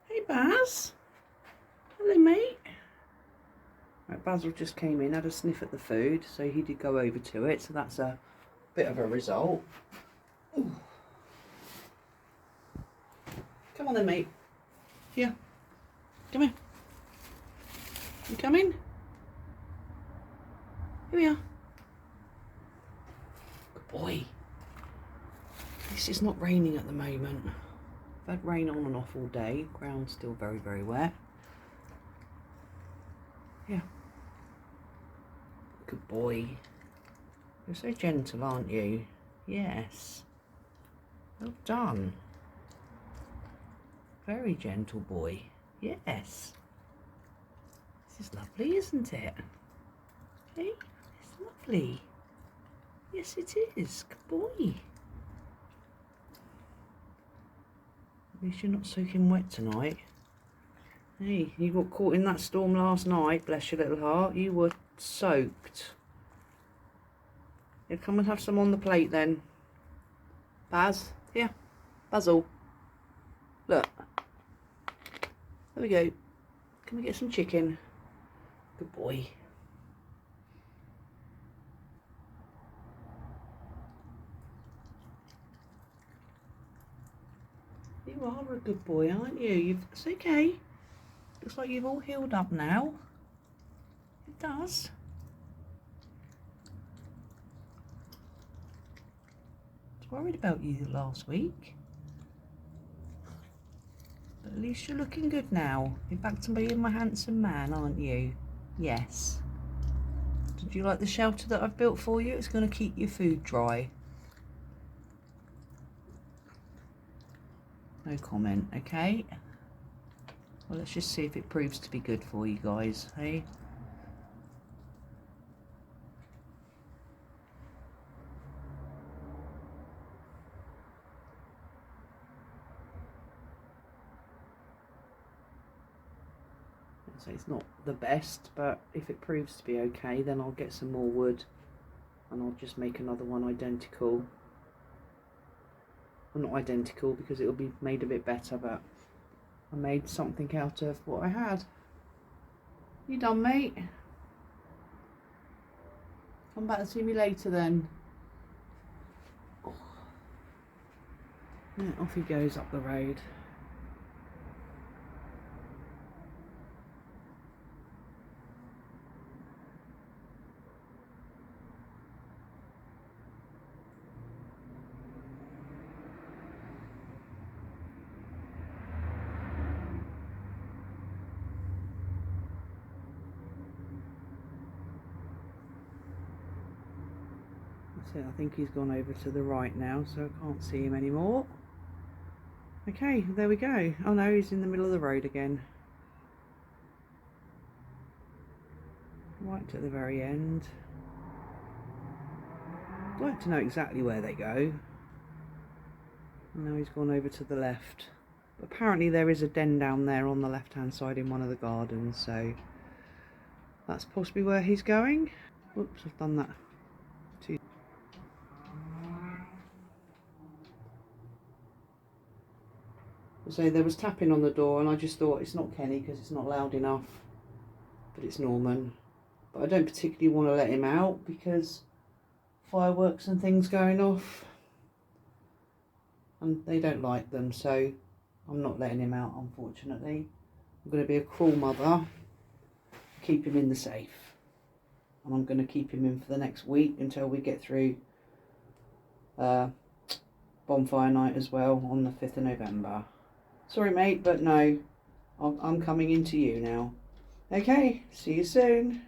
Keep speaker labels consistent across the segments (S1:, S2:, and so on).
S1: Hey Baz, hello mate. Right, Basil just came in, had a sniff at the food, so he did go over to it, so that's a bit of a result. Ooh. Come on then mate, here, come here, you coming? Here we are. Good boy. At least it's not raining at the moment. I've had rain on and off all day, ground's still very, very wet. Yeah. Good boy. You're so gentle, aren't you? Yes. Well done. Very gentle boy. Yes. This is lovely, isn't it? Hey, it's lovely. Yes, it is. Good boy. At least you're not soaking wet tonight. Hey, you got caught in that storm last night, bless your little heart. You were soaked. Yeah, come and have some on the plate then. Baz, here. Basil. Look. There we go. Can we get some chicken? Good boy. You are a good boy, aren't you? It's okay. Looks like you've all healed up now. It does. I was worried about you last week. But at least you're looking good now. You're back to being my handsome man, aren't you? Yes. Did you like the shelter that I've built for you? It's going to keep your food dry. No comment, okay? Well, let's just see if it proves to be good for you guys, hey? So it's not the best, but if it proves to be okay, then I'll get some more wood and I'll just make another one identical. Well, not identical because it'll be made a bit better, but I made something out of what I had. You done, mate? Come back and see me later then. Oh. Yeah, off he goes up the road. That's it, I think he's gone over to the right now, so I can't see him anymore. Okay, there we go. Oh no, he's in the middle of the road again. Right at the very end. I'd like to know exactly where they go. Now he's gone over to the left. But apparently there is a den down there on the left hand side in one of the gardens, so that's possibly where he's going. Whoops, I've done that too. So there was tapping on the door and I just thought it's not Kenny because it's not loud enough, but it's Norman. But I don't particularly want to let him out because fireworks and things going off and they don't like them, so I'm not letting him out, unfortunately. I'm going to be a cruel mother, keep him in the safe, and I'm going to keep him in for the next week until we get through bonfire night as well on the 5th of November. Sorry mate, but no, I'm coming into you now. Okay, see you soon.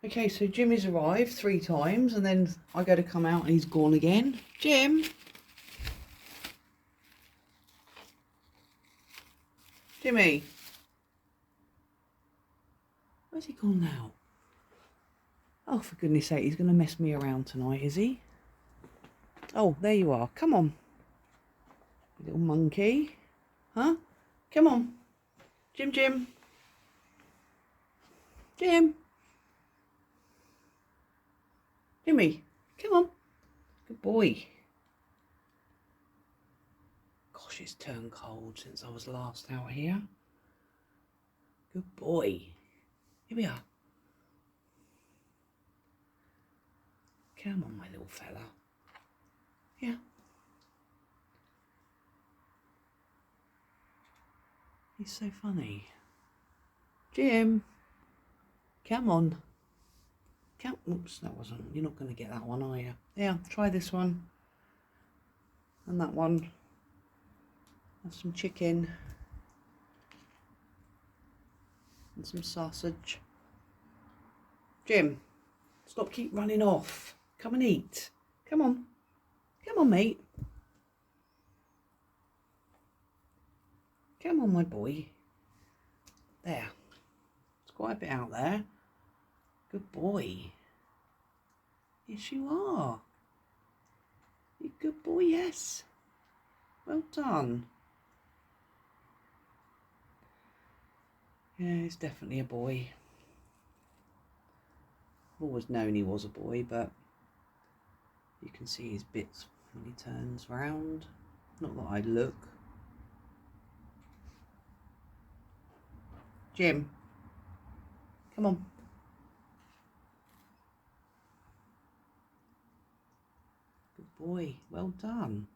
S1: Okay, so Jimmy's arrived 3 times and then I go to come out and he's gone again. Jim? Jimmy? Where's he gone now? Oh, for goodness sake, he's going to mess me around tonight, is he? Oh, there you are. Come on. Little monkey. Huh? Come on. Jim. Jim. Jimmy, come on. Good boy. Gosh, it's turned cold since I was last out here. Good boy. Here we are. Come on, my little fella. Yeah. He's so funny. Jim. Come on. Oops, that wasn't. You're not going to get that one, are you? Yeah, try this one. And that one. Have some chicken. And some sausage. Jim, keep running off. Come and eat. Come on. Come on, mate. Come on, my boy. There. It's quite a bit out there. Good boy. Yes, you are. You good boy, yes. Well done. Yeah, he's definitely a boy. I've always known he was a boy, but you can see his bits when he turns round. Not that I look. Jim, come on. Good boy, well done.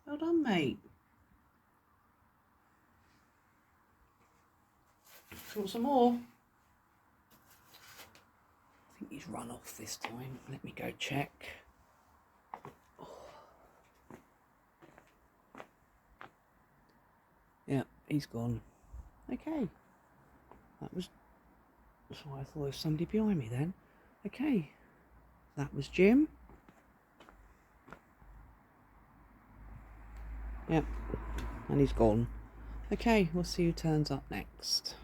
S1: Well done, mate. Want some more? I think he's run off this time. Let me go check. Oh. Yeah, he's gone. Okay. That's why I thought there was somebody behind me then. Okay. That was Jim. Yep. And he's gone. Okay, we'll see who turns up next.